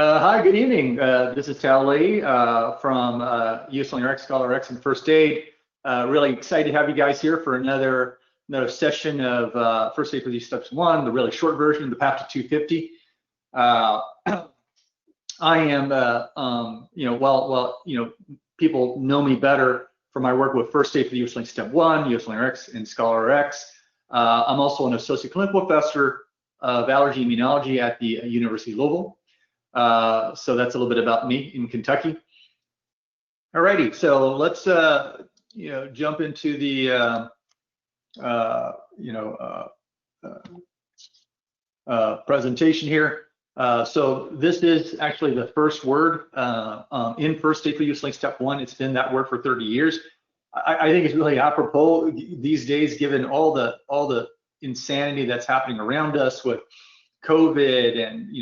Hi, good evening. This is Tal Lee from USMLE-Rx, Scholar-Rx, and First Aid. Really excited to have you guys here for another session of First Aid for these Steps 1, the really short version of the Path to 250. I am, people know me better for my work with First Aid for the USMLE Step 1, USMLE-Rx, and Scholar-Rx. I'm also an associate clinical professor of allergy immunology at the University of Louisville. So that's a little bit about me in Kentucky. Alrighty, so let's jump into the presentation here. So this is actually the first word in First Aid for USMLE Step 1. It's been that word for 30 years. I think it's really apropos these days, given all the insanity that's happening around us with COVID and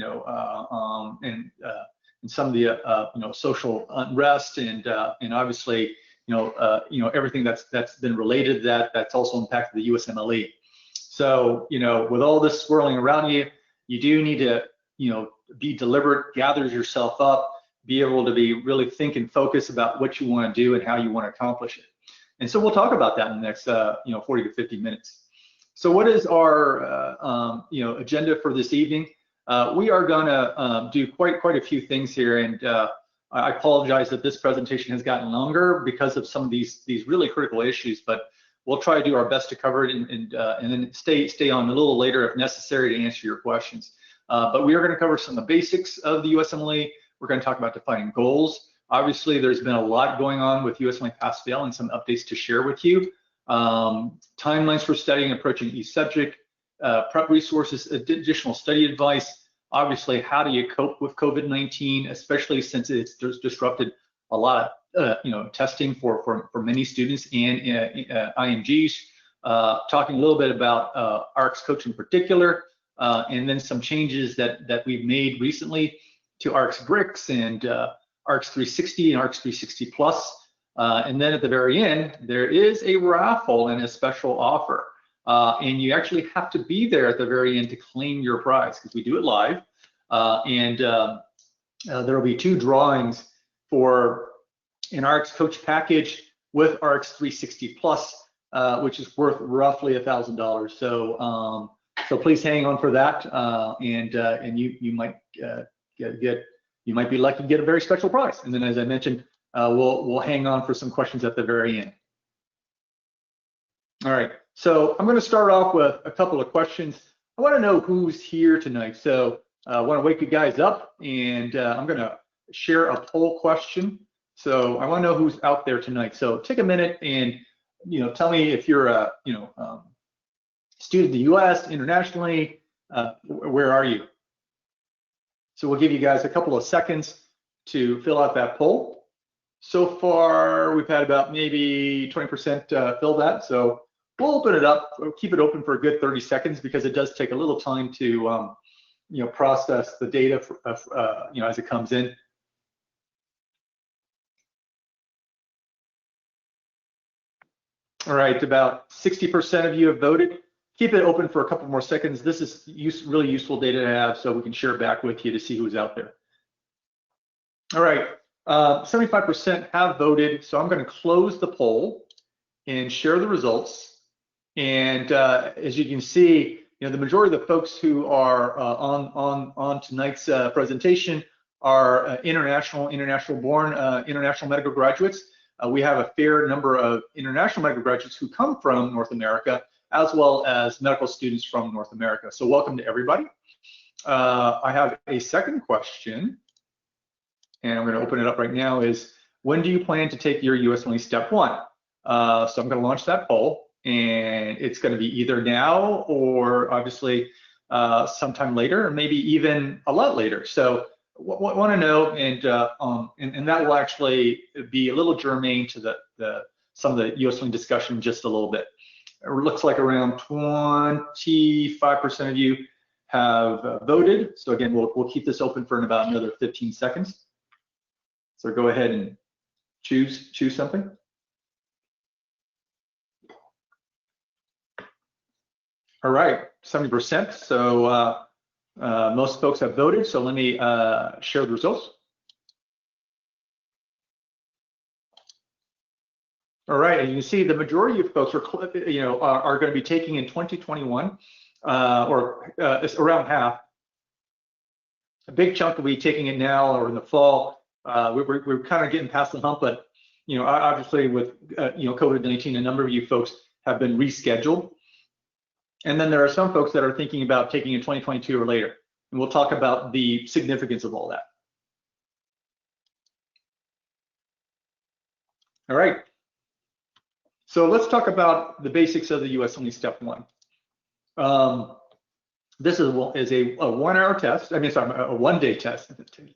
and some of the social unrest and obviously everything that's been related to that, that's also impacted the USMLE. So with all this swirling around you, you do need to be deliberate, gather yourself up, be able to be really think and focus about what you want to do and how you want to accomplish it. And so we'll talk about that in the next 40 to 50 minutes. So what is our agenda for this evening? We are going to do quite a few things here, and I apologize that this presentation has gotten longer because of some of these really critical issues, but we'll try to do our best to cover it and then stay on a little later if necessary to answer your questions. But we are going to cover some of the basics of the USMLE. We're going to talk about defining goals. Obviously, there's been a lot going on with USMLE Pass-Fail and some updates to share with you. Timelines for studying and approaching each subject, prep resources, additional study advice. Obviously, how do you cope with COVID-19, especially since it's disrupted a lot of testing for many students and IMGs. Talking a little bit about Rx Coach in particular, and then some changes that we've made recently to Rx Bricks and Rx 360 and Rx 360 Plus. And then at the very end, there is a raffle and a special offer. And you actually have to be there at the very end to claim your prize because we do it live. There will be 2 drawings for an Rx Coach package with Rx 360 Plus, which is worth roughly $1,000. So please hang on for that, and you might you might be lucky to get a very special prize. And then, as I mentioned, we'll hang on for some questions at the very end. All right, so I'm going to start off with a couple of questions. I want to know who's here tonight. So I want to wake you guys up, and I'm going to share a poll question. So I want to know who's out there tonight. So take a minute and tell me if you're a student in the U.S., internationally, where are you? So we'll give you guys a couple of seconds to fill out that poll. So far, we've had about maybe 20% fill that. So we'll open it up. We'll keep it open for a good 30 seconds because it does take a little time to process the data as it comes in. All right, about 60% of you have voted. Keep it open for a couple more seconds. This is really useful data to have, so we can share it back with you to see who's out there. All right, 75% have voted, so I'm going to close the poll and share the results. And as you can see, the majority of the folks who are on tonight's presentation are international born international medical graduates. We have a fair number of international medical graduates who come from North America, as well as medical students from North America. So welcome to everybody. I have a second question, and I'm going to open it up right now, is when do you plan to take your USMLE Step 1? So I'm going to launch that poll, and it's going to be either now or obviously sometime later, or maybe even a lot later. So want to know, and that will actually be a little germane to some of the USMLE discussion just a little bit. It looks like around 25% of you have voted. So again, we'll keep this open for about another 15 seconds. So go ahead and choose something. All right, 70%. So Most folks have voted, so let me share the results. All right, and you can see the majority of folks are going to be taking in 2021, it's around half. A big chunk will be taking it now or in the fall. We're kind of getting past the hump, but obviously with COVID-19, a number of you folks have been rescheduled. And then there are some folks that are thinking about taking in 2022 or later. And we'll talk about the significance of all that. All right. So let's talk about the basics of the USMLE Step 1. This is a 1 hour test. I mean, sorry, a 1 day test.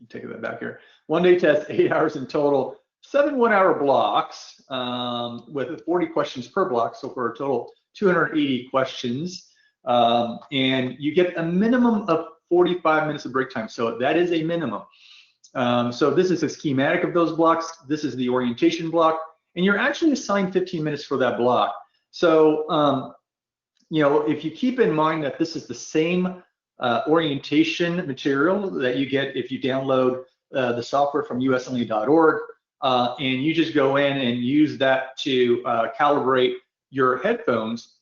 Take that back here. 1 day test, 8 hours in total, 7 1 hour blocks with 40 questions per block. So for a total 280 questions. And you get a minimum of 45 minutes of break time. So that is a minimum. So this is a schematic of those blocks. This is the orientation block. And you're actually assigned 15 minutes for that block. So, if you keep in mind that this is the same orientation material that you get if you download the software from USMLE.org, and you just go in and use that to calibrate your headphones,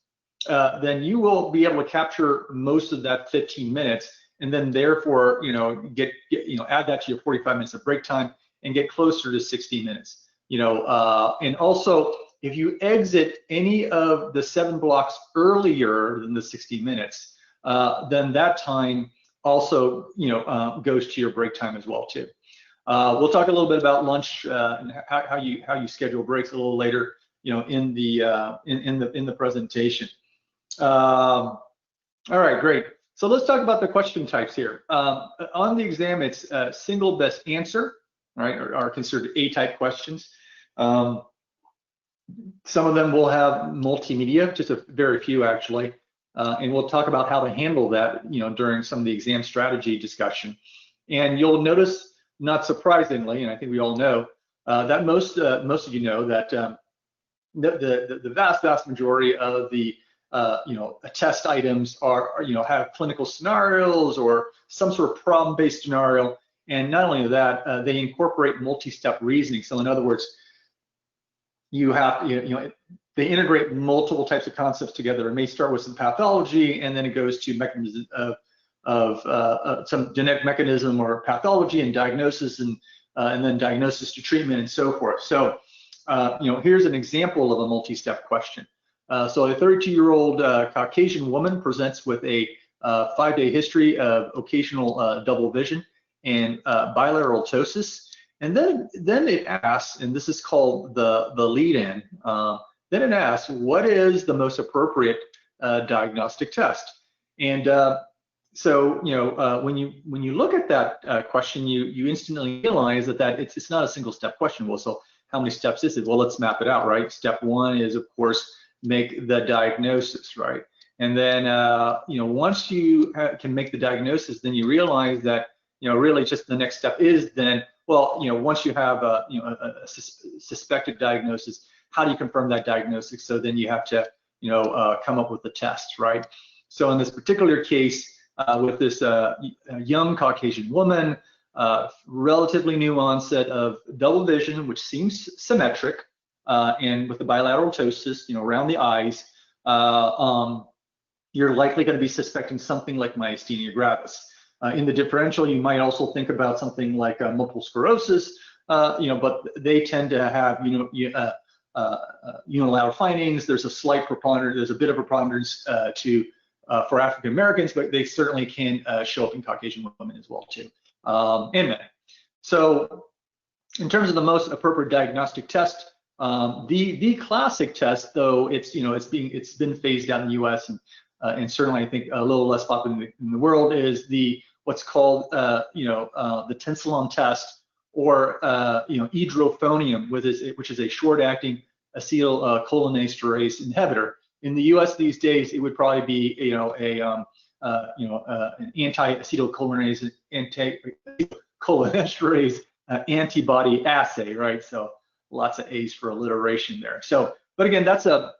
then you will be able to capture most of that 15 minutes, and then therefore, add that to your 45 minutes of break time and get closer to 60 minutes. And also, if you exit any of the 7 blocks earlier than the 60 minutes, then that time also, goes to your break time as well too. We'll talk a little bit about lunch and how you schedule breaks a little later, in the presentation. All right, great. So let's talk about the question types here. On the exam, it's single best answer, right, are considered A-type questions. Some of them will have multimedia, just a very few actually, and we'll talk about how to handle that, during some of the exam strategy discussion. And you'll notice, not surprisingly, and I think we all know that most of you know that the vast majority of the test items have clinical scenarios or some sort of problem-based scenario. And not only that, they incorporate multi-step reasoning. So in other words, you have, they integrate multiple types of concepts together. It may start with some pathology, and then it goes to mechanisms of some genetic mechanism or pathology and diagnosis, and then diagnosis to treatment and so forth. So, here's an example of a multi-step question. So a 32-year-old Caucasian woman presents with a 5-day history of occasional double vision and bilateral ptosis. And then it asks, and this is called the lead-in, then it asks, what is the most appropriate diagnostic test? And so, when you look at that question, you instantly realize that it's not a single step question. Well, so how many steps is it? Well, let's map it out, right? Step 1 is, of course, make the diagnosis, right? And then, once you can make the diagnosis, then you realize that, really just the next step is then, well, once you have a suspected diagnosis, how do you confirm that diagnosis? So then you have to, come up with the test, right? So in this particular case, with this young Caucasian woman, relatively new onset of double vision, which seems symmetric, and with the bilateral ptosis, around the eyes, you're likely going to be suspecting something like myasthenia gravis. In the differential, you might also think about something like multiple sclerosis, but they tend to have, unilateral findings. There's a slight preponderance, there's a bit of a preponderance for African Americans, but they certainly can show up in Caucasian women as well too, and men. So, in terms of the most appropriate diagnostic test, the classic test, though it's been phased out in the U.S. and certainly I think a little less popular in the world, is what's called the Tensilon test, or edrophonium, which is a short-acting acetylcholinesterase inhibitor. In the U.S. these days, it would probably be an anti-acetylcholinesterase antibody assay, right? So lots of A's for alliteration there. So, but again, that's a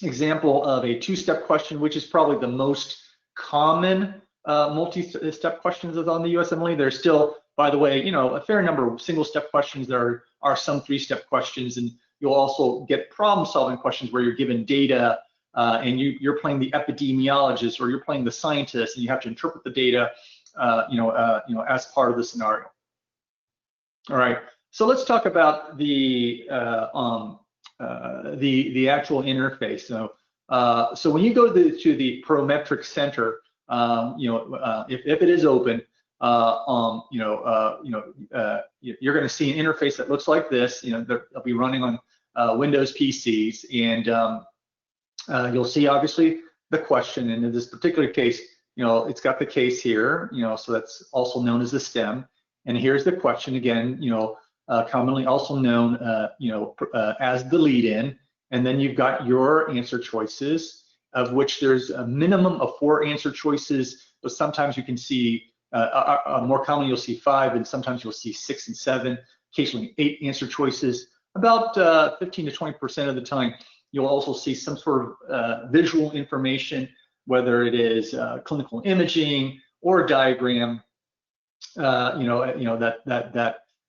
example of a 2-step question, which is probably the most common multi-step questions as on the USMLE. There's still, by the way, a fair number of single-step questions. There are some three-step questions, and you'll also get problem-solving questions where you're given data and you're playing the epidemiologist or you're playing the scientist, and you have to interpret the data, as part of the scenario. All right. So let's talk about the actual interface. So when you go to the Prometric Center, if it is open, you're going to see an interface that looks like this. They'll be running on Windows PCs, and you'll see obviously the question. And in this particular case, it's got the case here. So that's also known as the stem. And here's the question again. Commonly also known, as the lead-in. And then you've got your answer choices, of which there's a minimum of 4 answer choices, but sometimes you can see, more commonly you'll see 5, and sometimes you'll see 6 and 7, occasionally 8 answer choices. About 15 to 20% of the time, you'll also see some sort of visual information, whether it is clinical imaging or a diagram,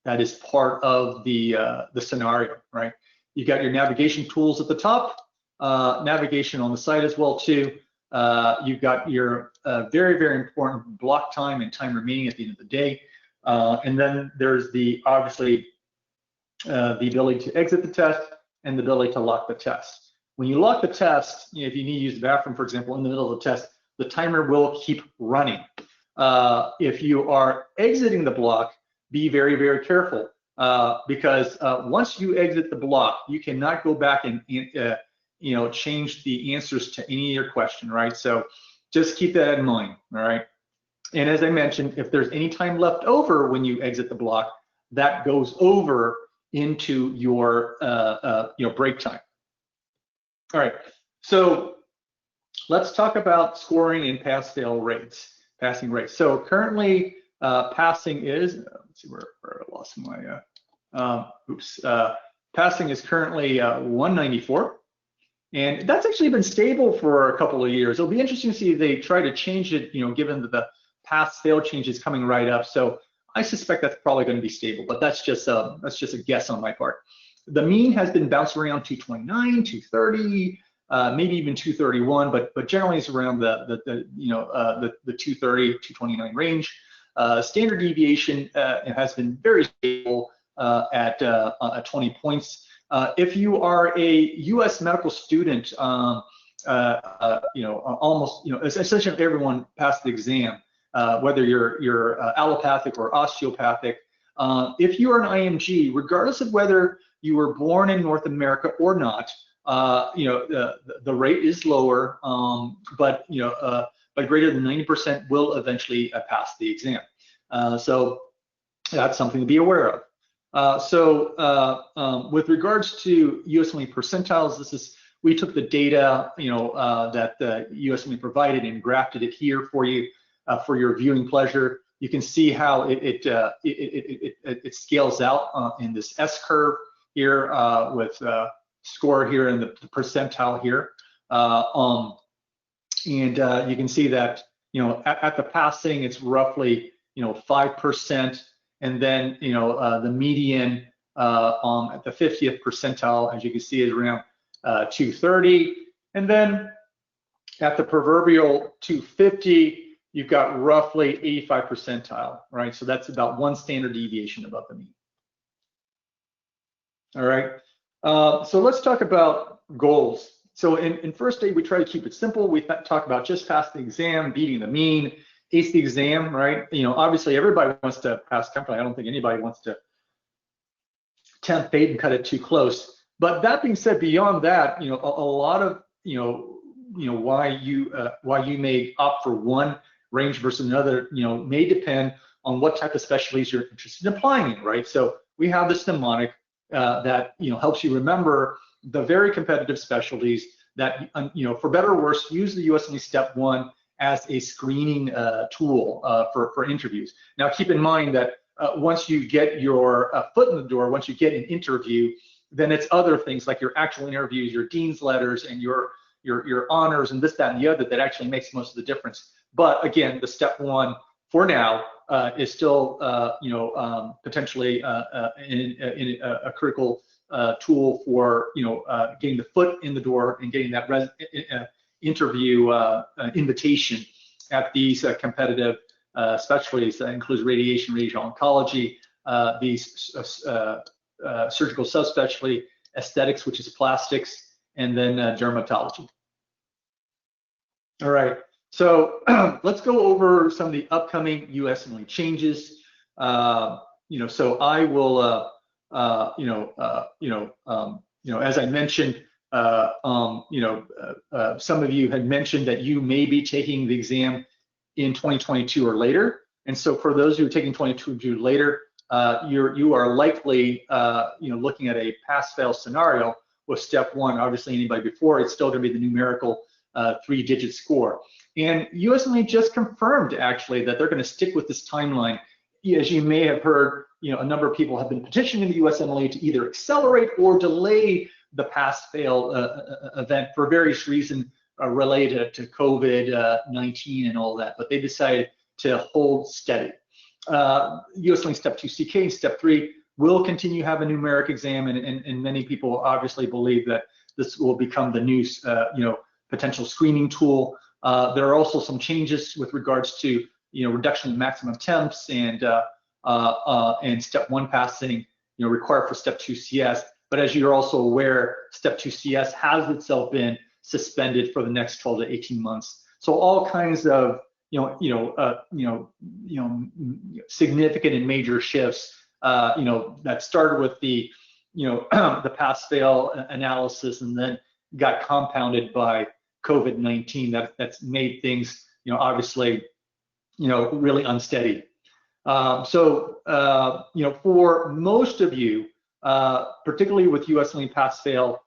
that is part of the scenario, right? You've got your navigation tools at the top, navigation on the side as well too. You've got your very, very important block time and time remaining at the end of the day. And then there's obviously the ability to exit the test and the ability to lock the test. When you lock the test, if you need to use the bathroom, for example, in the middle of the test, the timer will keep running. If you are exiting the block, be very, very careful, because once you exit the block, you cannot go back and change the answers to any of your question, right? So just keep that in mind, all right? And as I mentioned, if there's any time left over when you exit the block, that goes over into your break time. All right, so let's talk about scoring and pass-fail rates, passing rates. So currently, passing is, let's see where I lost my, passing is currently 194. And that's actually been stable for a couple of years. It'll be interesting to see if they try to change it, given that the pass-fail change is coming right up. So I suspect that's probably going to be stable, but that's just a guess on my part. The mean has been bouncing around 229, 230, maybe even 231, but generally it's around the 230, 229 range. Standard deviation has been very stable at 20 points. If you are a U.S. medical student, almost, essentially everyone passed the exam, whether you're allopathic or osteopathic. If you are an IMG, regardless of whether you were born in North America or not, the rate is lower, but greater than 90% will eventually pass the exam. So that's something to be aware of. With regards to USMLE percentiles, we took the data that the USMLE provided and graphed it here for you for your viewing pleasure. You can see how it scales out in this S curve here with score here in the percentile here, and you can see that at the passing it's roughly 5%. And then, the median at the 50th percentile, as you can see, is around 230. And then at the proverbial 250, you've got roughly 85 percentile, right? So that's about 1 standard deviation above the mean. All right. So let's talk about goals. So in first aid, we try to keep it simple. We talk about just pass the exam, beating the mean, ace the exam, right? Obviously everybody wants to pass comfortably. I don't think anybody wants to tempt fate and cut it too close. But that being said, beyond that, a lot of why you may opt for one range versus another, may depend on what type of specialties you're interested in applying in, right? So we have this mnemonic that helps you remember the very competitive specialties that for better or worse, use the USMLE Step 1 as a screening tool for interviews. Now, keep in mind that once you get your foot in the door, once you get an interview, then it's other things like your actual interviews, your dean's letters, and your honors, and this, that, and the other that actually makes most of the difference. But again, the step one for now is still, potentially a critical tool for, getting the foot in the door and getting that interview invitation at these competitive specialties. That includes radiation, radiation oncology, these surgical subspecialty, aesthetics, which is plastics, and then dermatology. All right, so let's go over some of the upcoming USMLE changes. So I will, as I mentioned, some of you had mentioned that you may be taking the exam in 2022 or later, and so for those who are taking 2022 later, you are likely, looking at a pass-fail scenario with step one. Obviously, anybody before, it's still going to be the numerical 3-digit score. And USMLE just confirmed actually that they're going to stick with this timeline. As you may have heard, a number of people have been petitioning the USMLE to either accelerate or delay the pass-fail event for various reasons related to COVID-19 and all that, but they decided to hold steady. USMLE Step 2 CK and Step 3 will continue to have a numeric exam, and many people obviously believe that this will become the new, potential screening tool. There are also some changes with regards to, reduction in maximum attempts and Step 1 passing, required for Step 2 CS. But as you're also aware, Step 2 CS has itself been suspended for the next 12 to 18 months. So all kinds of significant and major shifts, that started with the, the pass-fail analysis and then got compounded by COVID-19. That's made things, obviously, really unsteady. For most of you, particularly with USMLE pass-fail,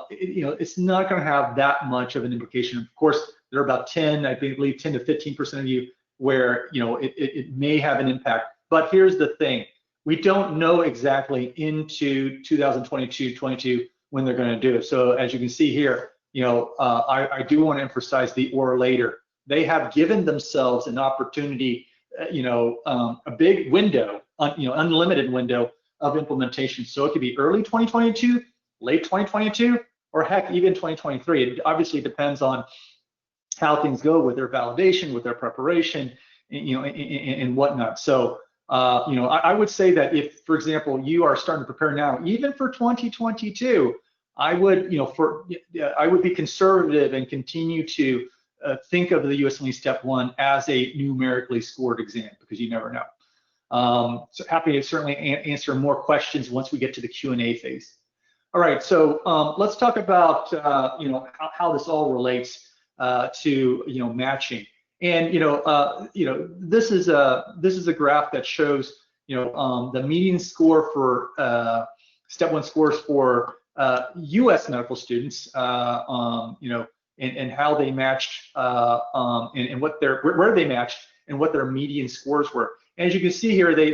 it's not going to have that much of an implication. Of course, there are about 10, I believe 10 to 15% of you where, it may have an impact. But here's the thing. We don't know exactly into 2022 when they're going to do it. So as you can see here, I do want to emphasize the or later. They have given themselves an opportunity, a big window, unlimited window of implementation. So it could be early 2022, late 2022, or heck, even 2023. It obviously depends on how things go with their validation, with their preparation, and whatnot. So, I would say that if, for example, you are starting to prepare now, even for 2022, I would, I would be conservative and continue to think of the USMLE Step 1 as a numerically scored exam, because you never know. So happy to certainly answer more questions once we get to the Q&A phase. All right, so let's talk about how this all relates to matching. And this is a graph that shows the median score for Step 1 scores for U.S. medical students, and how they matched, and what where they matched and what their median scores were. And as you can see here, they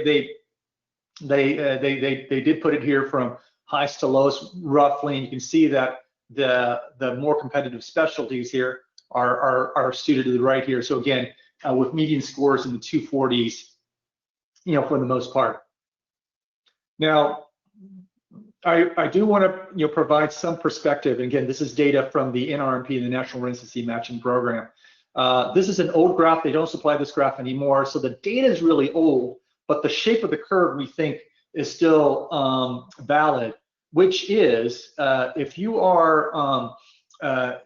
did put it here from highest to lowest roughly, and you can see that the more competitive specialties here are suited to the right here. So again, with median scores in the 240s, for the most part. Now, I do want to provide some perspective. Again, this is data from the NRMP, the National Residency Matching Program. This is an old graph. They don't supply this graph anymore, so the data is really old, but the shape of the curve we think is still valid, which is if you are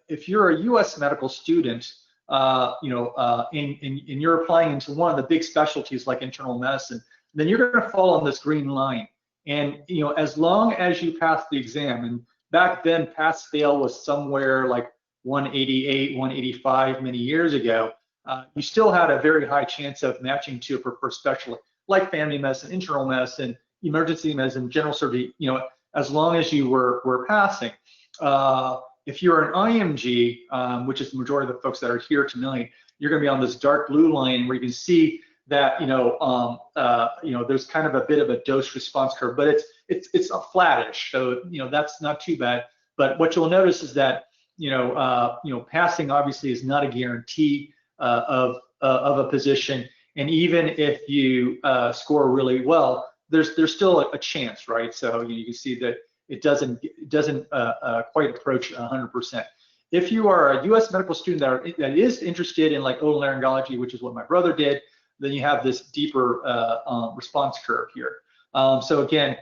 if you're a U.S. medical student, and you're applying into one of the big specialties like internal medicine, then you're going to fall on this green line. And as long as you pass the exam, and back then pass-fail was somewhere like 188, 185 many years ago, you still had a very high chance of matching to a preferred specialty like family medicine, internal medicine, emergency medicine, general surgery. As long as you were passing. If you're an IMG, which is the majority of the folks that are here to million, you're going to be on this dark blue line where you can see that there's kind of a bit of a dose response curve, but it's a flattish, so that's not too bad. But what you'll notice is that passing obviously is not a guarantee. of a position, and even if you score really well, there's still a chance, right? So you can see that it doesn't quite approach 100%. If you are a U.S. medical student that is interested in like otolaryngology, which is what my brother did, then you have this deeper response curve here. So again,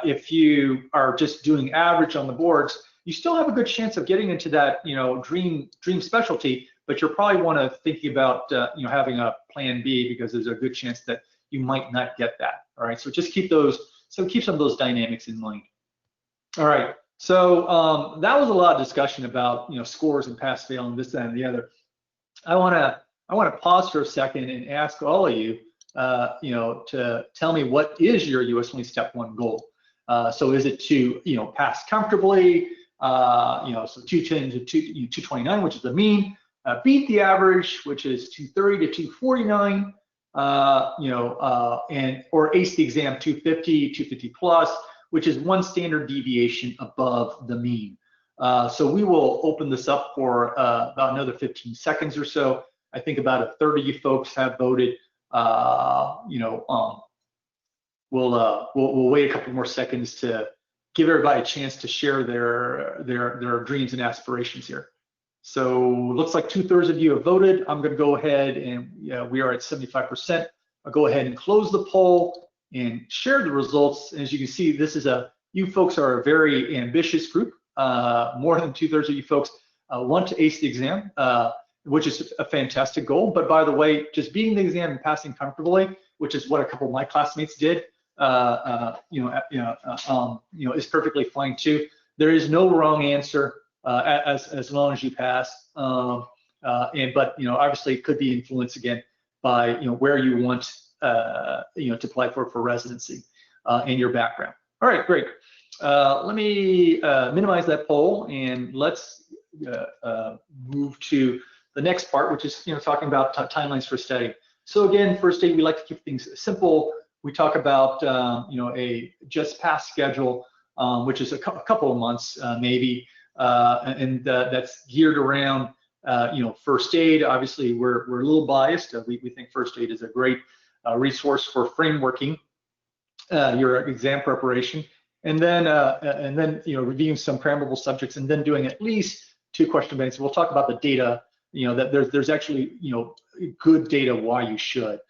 if you are just doing average on the boards, you still have a good chance of getting into that, dream specialty, but you'll probably want to think about, having a plan B, because there's a good chance that you might not get that. All right, so just keep some of those dynamics in mind. All right, so that was a lot of discussion about, scores and pass, fail, and this, that, and the other. I want to pause for a second and ask all of you, to tell me, what is your USMLE Step 1 goal? So is it to, pass comfortably, so 210 to 229, which is the mean, beat the average, which is 230 to 249, or ace the exam 250, 250 plus, which is one standard deviation above the mean. So we will open this up for about another 15 seconds or so. I think about a third of you folks have voted. We'll wait a couple more seconds to give everybody a chance to share their dreams and aspirations here. So looks like 2/3 of you have voted. I'm going to go ahead, and we are at 75%. I'll go ahead and close the poll and share the results. As you can see, you folks are a very ambitious group. More than 2/3 of you folks want to ace the exam, which is a fantastic goal. But by the way, just beating the exam and passing comfortably, which is what a couple of my classmates did, is perfectly fine too. There is no wrong answer as long as you pass. But obviously it could be influenced again by where you want to apply for residency and your background. All right, great. Let me minimize that poll, and let's move to the next part, which is talking about timelines for study. So again, first aid, we like to keep things simple. We talk about a just pass schedule, which is a couple of months maybe, and that's geared around first aid. Obviously, we're a little biased. We think first aid is a great resource for frameworking your exam preparation, and then reviewing some crammable subjects, and then doing at least 2 question banks. We'll talk about the data. That there's actually good data why you should,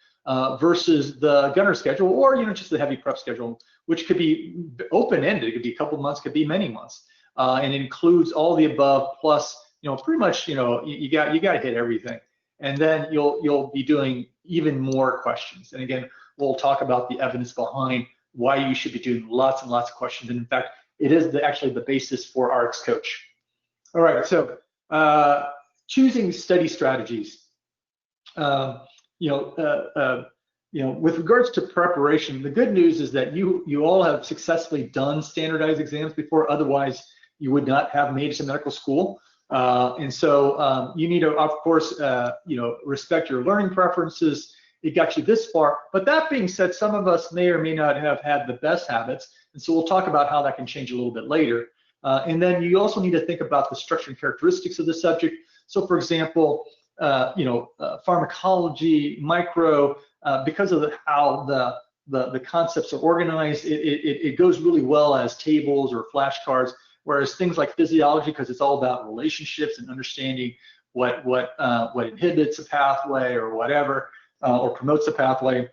versus the gunner schedule, or just the heavy prep schedule, which could be open-ended. It could be a couple months, could be many months, and it includes all the above plus pretty much you got to hit everything, and then you'll be doing even more questions. And again, we'll talk about the evidence behind why you should be doing lots and lots of questions. And in fact, it is actually the basis for RX Coach. All right, so choosing study strategies. With regards to preparation, the good news is that you all have successfully done standardized exams before. Otherwise, you would not have made it to medical school. And so you need to, of course, respect your learning preferences. It got you this far. But that being said, some of us may or may not have had the best habits. And so we'll talk about how that can change a little bit later. And then you also need to think about the structure and characteristics of the subject. So for example, pharmacology, micro, because of how the concepts are organized, it goes really well as tables or flashcards, whereas things like physiology, because it's all about relationships and understanding what inhibits a pathway or whatever, or promotes a pathway,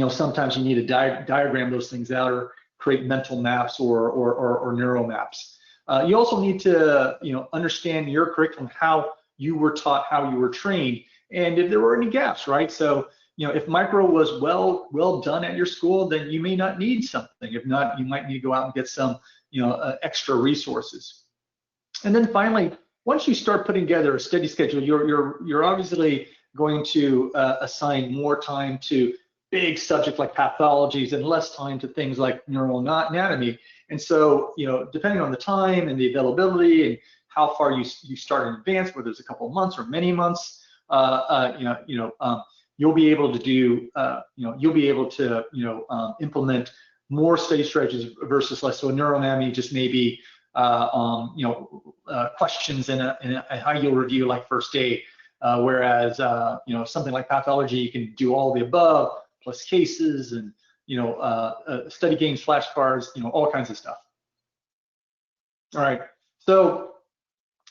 sometimes you need to diagram those things out or create mental maps or neural maps. You also need to understand your curriculum, how you were taught, how you were trained, and if there were any gaps, right? So if micro was well done at your school, then you may not need something. If not, you might need to go out and get some extra resources. And then finally, once you start putting together a study schedule, you're obviously going to assign more time to big subjects like pathologies and less time to things like neural anatomy. And so, depending on the time and the availability and how far you start in advance, whether it's a couple of months or many months, you'll be able to do, implement more study strategies versus less. So neuroanatomy just maybe, questions in a high yield review like first aid. whereas something like pathology, you can do all the above plus cases and study games, flashcards, all kinds of stuff. All right, so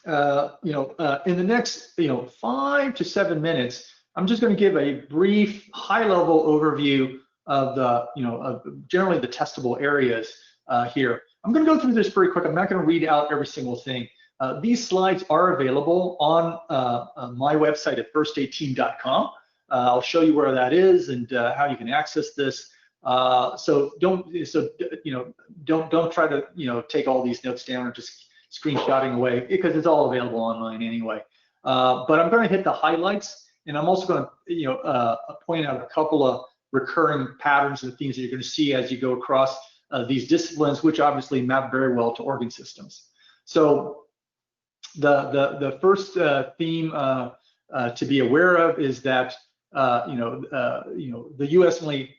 in the next 5 to 7 minutes, I'm just going to give a brief high-level overview of of generally the testable areas here. I'm going to go through this very quick. I'm not going to read out every single thing. These slides are available on my website at firstaidteam.com. I'll show you where that is and how you can access this. So don't try to take all these notes down or just screenshotting away, because it's all available online anyway. But I'm going to hit the highlights, and I'm also going to point out a couple of recurring patterns and themes that you're going to see as you go across these disciplines, which obviously map very well to organ systems. So the first theme to be aware of is that the USMLE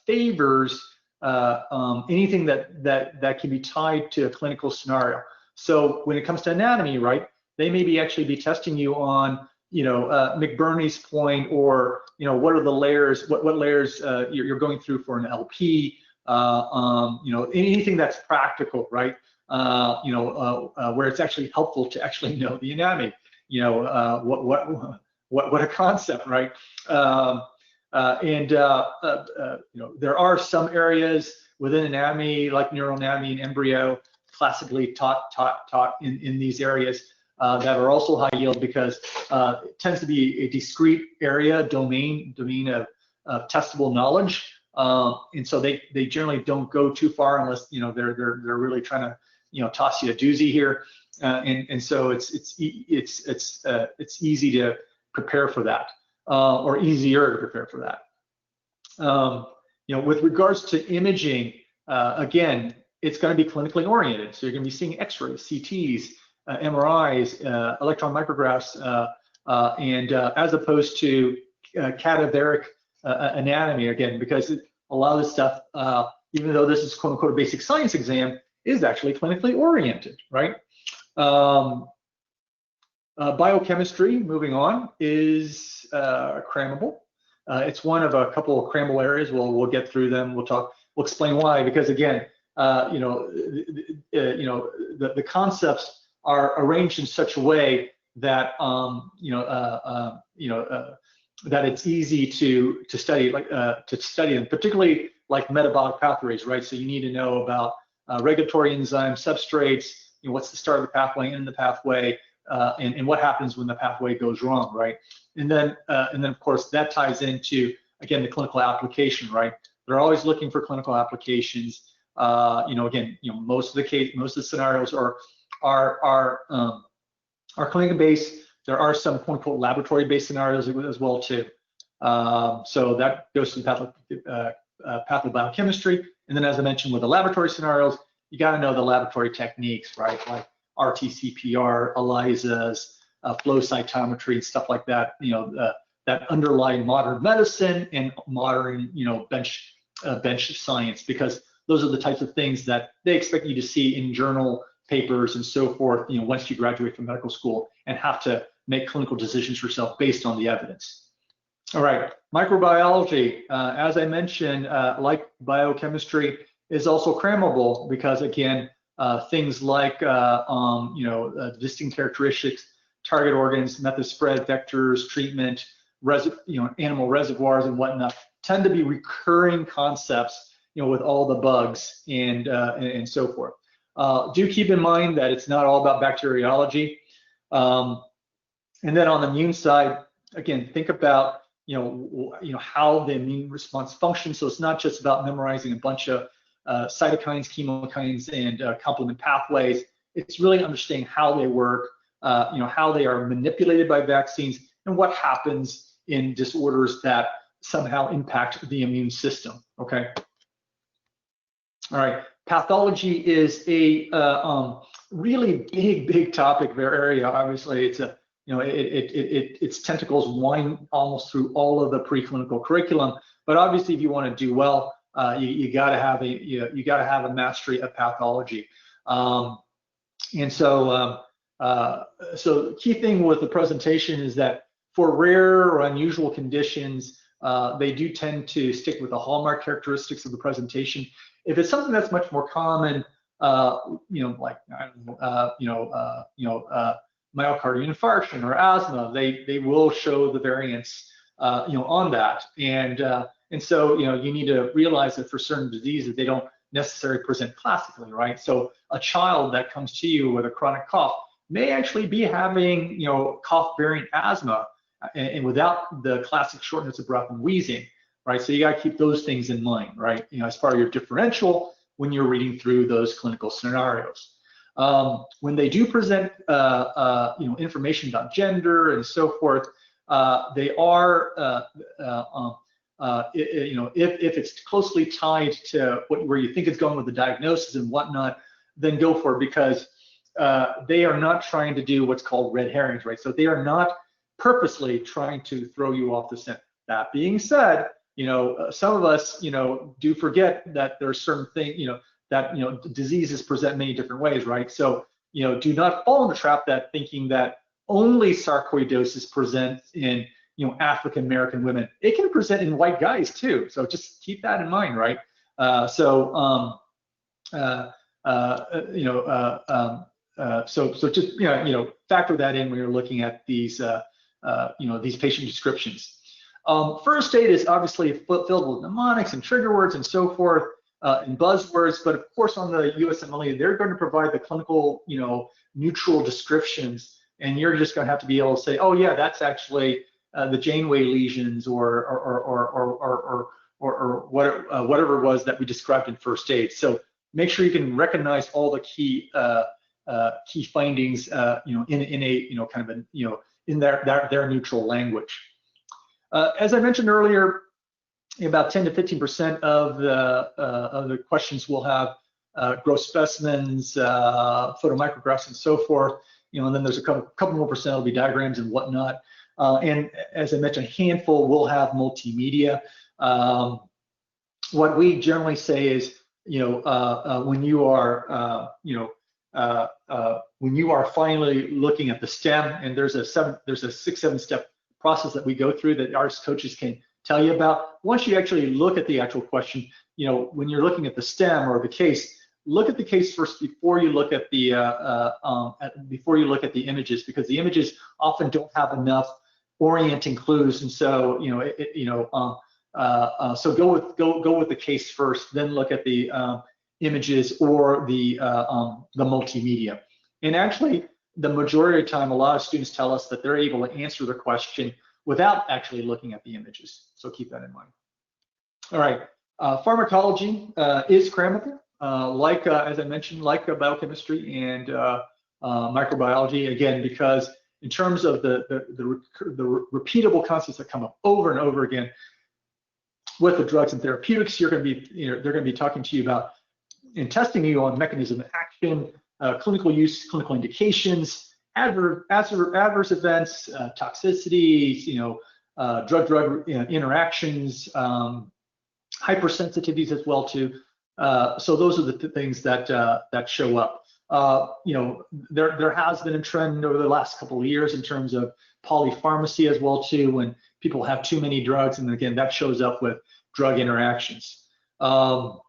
favors anything that can be tied to a clinical scenario. So when it comes to anatomy, right, they may actually be testing you on McBurney's point, or what are the layers, what layers you're going through for an LP, anything that's practical, right? Where it's actually helpful to actually know the anatomy, what a concept, right? There are some areas within anatomy, like neuroanatomy and embryo, classically taught in these areas that are also high yield, because it tends to be a discrete area, domain of testable knowledge, and so they generally don't go too far unless they're really trying to toss you a doozy here, and so it's easy to prepare for that, or easier to prepare for that. With regards to imaging, again, it's going to be clinically oriented. So you're going to be seeing X-rays, CTs, MRIs, electron micrographs, and as opposed to cadaveric anatomy, again, because a lot of this stuff, even though this is quote unquote a basic science exam, is actually clinically oriented, right? Biochemistry, moving on, is crammable. It's one of a couple of crammable areas. We'll get through them. We'll explain why, because again, the concepts are arranged in such a way that that it's easy to study, them, particularly like metabolic pathways, right? So you need to know about regulatory enzymes, substrates, what's the start of the pathway, end of the pathway, and what happens when the pathway goes wrong, right? And then of course that ties into, again, the clinical application, right? They're always looking for clinical applications. Again, most of the scenarios are clinical based. There are some quote unquote laboratory based scenarios as well too. So that goes to pathobiochemistry. And then, as I mentioned, with the laboratory scenarios, you got to know the laboratory techniques, right? Like RT-PCR, ELISAs, flow cytometry, and stuff like that. That underlie modern medicine and modern, bench science, because those are the types of things that they expect you to see in journal papers and so forth, once you graduate from medical school and have to make clinical decisions yourself based on the evidence. All right, microbiology, as I mentioned, like biochemistry, is also crammable, because again, things like distinct characteristics, target organs, method of spread, vectors, treatment, animal reservoirs and whatnot tend to be recurring concepts, with all the bugs and so forth. Do keep in mind that it's not all about bacteriology. And then on the immune side, again, think about how the immune response functions. So it's not just about memorizing a bunch of cytokines, chemokines, and complement pathways. It's really understanding how they work, how they are manipulated by vaccines, and what happens in disorders that somehow impact the immune system. Okay. All right. Pathology is a really big topic area. Obviously, it's a its tentacles wind almost through all of the preclinical curriculum. But obviously, if you want to do well, you got to have a mastery of pathology. And so the key thing with the presentation is that For rare or unusual conditions, they do tend to stick with the hallmark characteristics of the presentation. If it's something that's much more common, like myocardial infarction or asthma, they will show the variants, on that. And so, you need to realize that for certain diseases, they don't necessarily present classically, right? So a child that comes to you with a chronic cough may actually be having, cough variant asthma, and without the classic shortness of breath and wheezing, right? So you got to keep those things in mind, right? As part of your differential when you're reading through those clinical scenarios. When they do present, information about gender and so forth, they are, if it's closely tied to where you think it's going with the diagnosis and whatnot, then go for it, because they are not trying to do what's called red herrings, right? So they are not purposely trying to throw you off the scent. That being said, some of us, do forget that there are certain things, that, diseases present many different ways, right? So, do not fall in the trap that thinking that only sarcoidosis presents in, African American women. It can present in white guys too. So just keep that in mind, right? So just factor that in when you're looking at these these patient descriptions. First aid is obviously filled with mnemonics and trigger words and so forth, and buzzwords, but of course on the USMLE they're going to provide the clinical neutral descriptions, and you're just going to have to be able to say, oh yeah, that's actually the Janeway lesions or whatever it was that we described in first aid. So make sure you can recognize all the key findings, in a kind of in their neutral language. As I mentioned earlier, about 10 to 15% of the questions will have gross specimens, photomicrographs, and so forth. And then there's a couple more percent will be diagrams and whatnot. And as I mentioned, a handful will have multimedia. What we generally say is, when you are, when you are finally looking at the STEM, and there's a 6-7 step process that we go through that our coaches can tell you about. Once you actually look at the actual question, when you're looking at the STEM or the case, look at the case first before you look at the images, because the images often don't have enough orienting clues, and so so go with the case first, then look at the images or the multimedia. And actually, the majority of the time, a lot of students tell us that they're able to answer the question without actually looking at the images. So keep that in mind. All right, pharmacology is grammatical, as I mentioned, like biochemistry and microbiology. Again, because in terms of the repeatable concepts that come up over and over again with the drugs and therapeutics, you're going to be, they're going to be talking to you about and testing you on mechanism of action, clinical use, clinical indications, adverse events, toxicities, drug-drug interactions, hypersensitivities as well too. So those are the things that show up. There has been a trend over the last couple of years in terms of polypharmacy as well too, when people have too many drugs, and again that shows up with drug interactions. The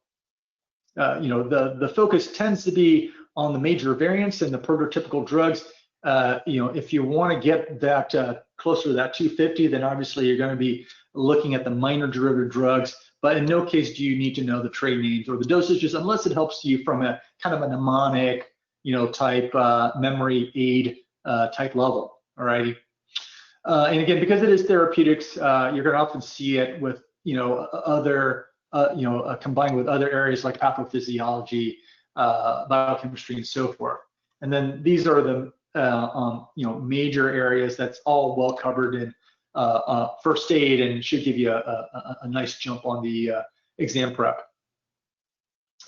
focus tends to be on the major variants and the prototypical drugs. If you want to get that closer to that 250, then obviously you're going to be looking at the minor derivative drugs, but in no case do you need to know the trade names or the dosages unless it helps you from a kind of a mnemonic, type memory aid type level. All righty. And again, because it is therapeutics, you're going to often see it with other combined with other areas like pathophysiology, biochemistry, and so forth. And then these are the major areas that's all well covered in first aid, and should give you a nice jump on the exam prep.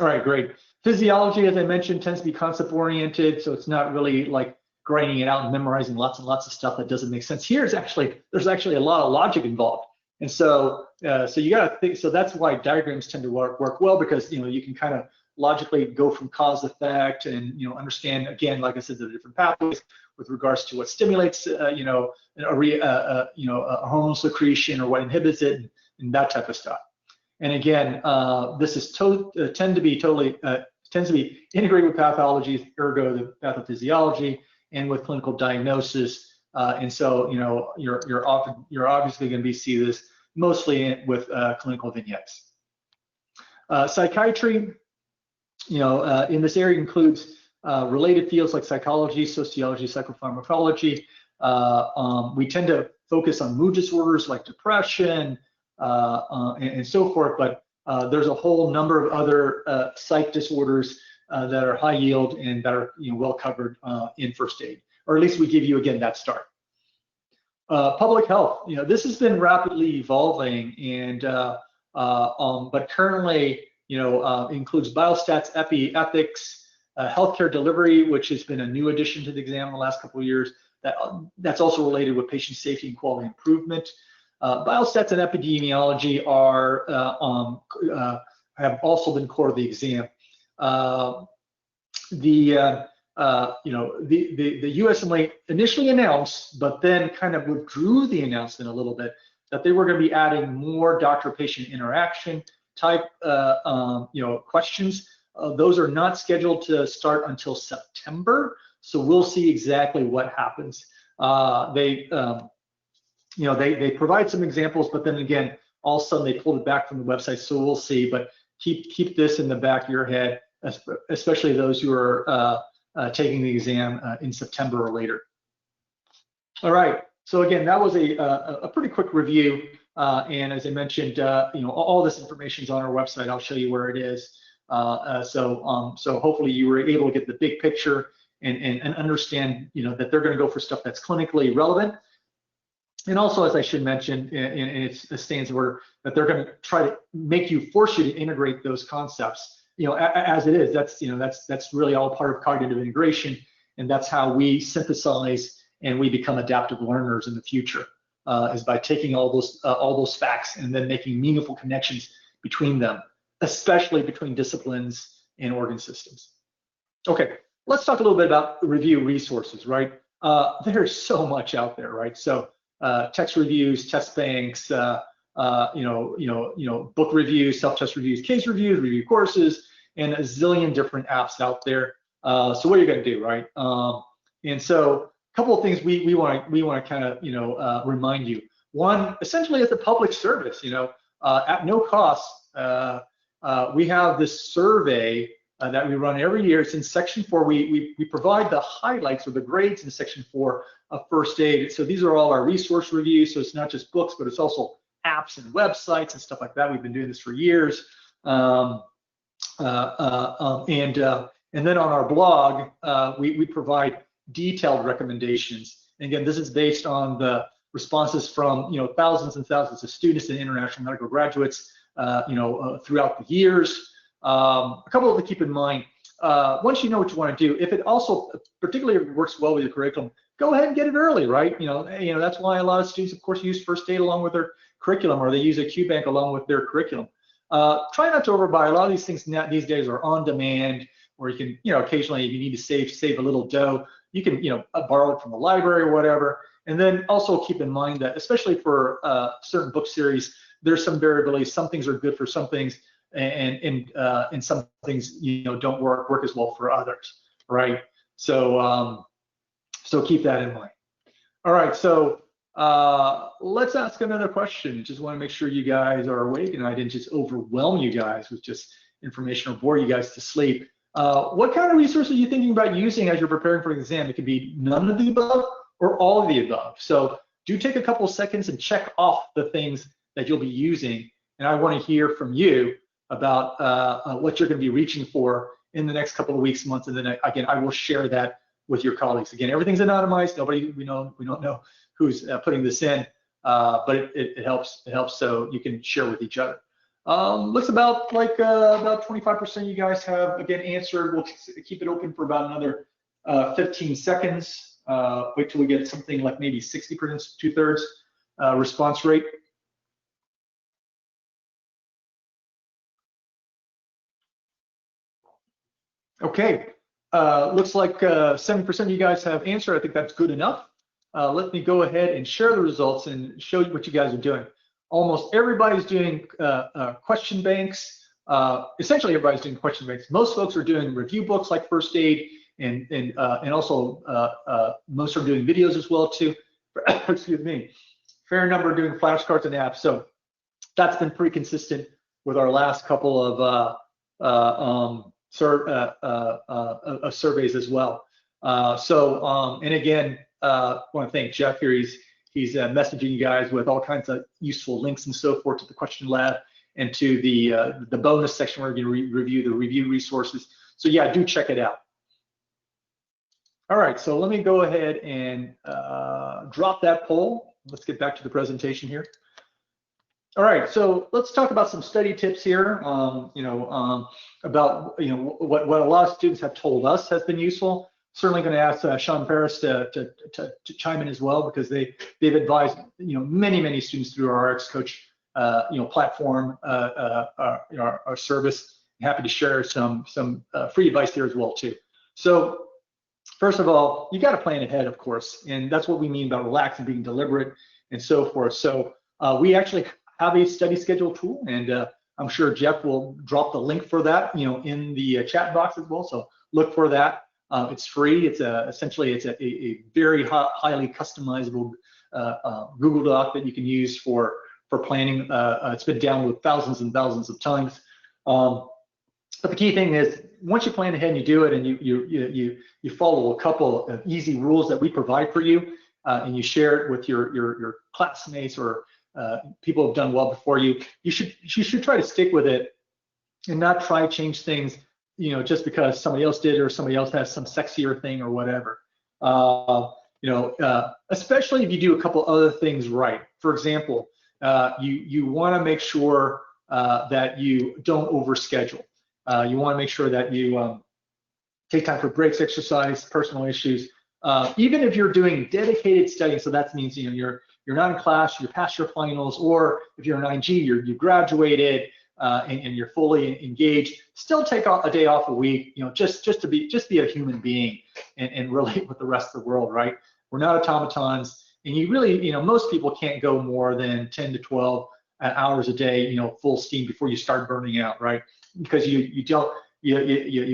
All right, great. Physiology, as I mentioned, tends to be concept oriented, so it's not really like grinding it out and memorizing lots and lots of stuff that doesn't make sense. There's actually a lot of logic involved, and so you got to think. So that's why diagrams tend to work well, because you can kind of logically go from cause effect and understand, again, like I said, the different pathways with regards to what stimulates a hormone secretion or what inhibits it, and that type of stuff. And again, this is tends to be integrated with pathology, ergo the pathophysiology, and with clinical diagnosis. And so you're obviously going to see this mostly with clinical vignettes. Psychiatry, in this area includes related fields like psychology, sociology, psychopharmacology. We tend to focus on mood disorders like depression and so forth, but there's a whole number of other psych disorders that are high yield and that are well covered in first aid, or at least we give you, again, that start. Public health, this has been rapidly evolving, and but currently, includes biostats, ethics, healthcare delivery, which has been a new addition to the exam in the last couple of years. That's also related with patient safety and quality improvement. Biostats and epidemiology have also been core of the exam. The USMLE initially announced, but then kind of withdrew the announcement a little bit, that they were going to be adding more doctor-patient interaction type questions. Those are not scheduled to start until September, so we'll see exactly what happens. They provide some examples, but then again, all of a sudden they pulled it back from the website, so we'll see. But keep this in the back of your head, especially those who are taking the exam in September or later. All right, so again, that was a pretty quick review, and as I mentioned, all this information is on our website. I'll show you where it is. So hopefully you were able to get the big picture and understand, that they're going to go for stuff that's clinically relevant. And also, as I should mention, and it stands order, that they're going to try to force you to integrate those concepts, as it is. That's really all part of cognitive integration, and that's how we synthesize and we become adaptive learners in the future, is by taking all those facts and then making meaningful connections between them, especially between disciplines and organ systems. Okay, let's talk a little bit about review resources, right? There's so much out there, right? So text reviews, test banks, book reviews, self-test reviews, case reviews, review courses, and a zillion different apps out there. So what are you going to do, right? And so a couple of things we want to kind of remind you. One, essentially, as a public service, at no cost, we have this survey that we run every year. It's in Section 4. We provide the highlights or the grades in Section 4 of first aid. So these are all our resource reviews. So it's not just books, but it's also apps and websites and stuff like that. We've been doing this for years. And then on our blog, we provide detailed recommendations. And again, this is based on the responses from thousands and thousands of students and international medical graduates throughout the years. A couple of to keep in mind. Once you know what you want to do, if it also particularly works well with your curriculum, go ahead and get it early, right? That's why a lot of students, of course, use first aid along with their curriculum, or they use a QBank along with their curriculum. Try not to overbuy. A lot of these things these days are on demand, or you can, occasionally if you need to save a little dough, you can, borrow it from the library or whatever. And then also keep in mind that, especially for certain book series, there's some variability. Some things are good for some things, and some things don't work as well for others, right? So so keep that in mind. All right, so let's ask another question. Just want to make sure you guys are awake and I didn't just overwhelm you guys with just information or bore you guys to sleep. What kind of resources are you thinking about using as you're preparing for the exam? It could be none of the above or all of the above. So do take a couple of seconds and check off the things that you'll be using. And I want to hear from you about what you're going to be reaching for in the next couple of weeks, months, and then again, I will share that with your colleagues. Again, everything's anonymized. We don't know who's putting this in, but it helps. It helps so you can share with each other. Looks about 25% of you guys have again answered. We'll keep it open for about another 15 seconds. Wait till we get something like maybe 60%, 2/3 response rate. Okay, looks like 70% of you guys have answered. I think that's good enough. Let me go ahead and share the results and show you what you guys are doing. Almost everybody's doing question banks. Essentially, everybody's doing question banks. Most folks are doing review books like First Aid, and also most are doing videos as well too. Excuse me. Fair number are doing flashcards and apps. So that's been pretty consistent with our last couple of surveys as well. And again, I want to thank Jeff here. He's messaging you guys with all kinds of useful links and so forth to the question lab and to the bonus section where you're going to review the review resources. So yeah, do check it out. All right, so let me go ahead and drop that poll. Let's get back to the presentation here. All right, so let's talk about some study tips here. About what a lot of students have told us has been useful. Certainly going to ask Sean Paris to chime in as well, because they've advised many students through our RX Coach platform, our service. I'm happy to share some free advice there as well too. So first of all, you got to plan ahead, of course, and that's what we mean by relaxing, being deliberate, and so forth. So we actually have a study schedule tool, and I'm sure Jeff will drop the link for that, in the chat box as well. So look for that. It's free. It's essentially a very highly customizable Google Doc that you can use for planning. It's been downloaded thousands and thousands of times. But the key thing is, once you plan ahead and you do it, and you follow a couple of easy rules that we provide for you, and you share it with your classmates or people who have done well before you, you should try to stick with it and not try to change things, just because somebody else did or somebody else has some sexier thing or whatever. Especially if you do a couple other things right. For example, you want to make sure that you don't overschedule. You want to make sure that you take time for breaks, exercise, personal issues. Even if you're doing dedicated studying, so that means you're not in class, you're past your finals, or if you're an ING, you graduated and you're fully engaged. Still take a day off a week, just to be a human being and relate with the rest of the world, right? We're not automatons, and you really, most people can't go more than 10 to 12 hours a day, full steam before you start burning out, right? Because you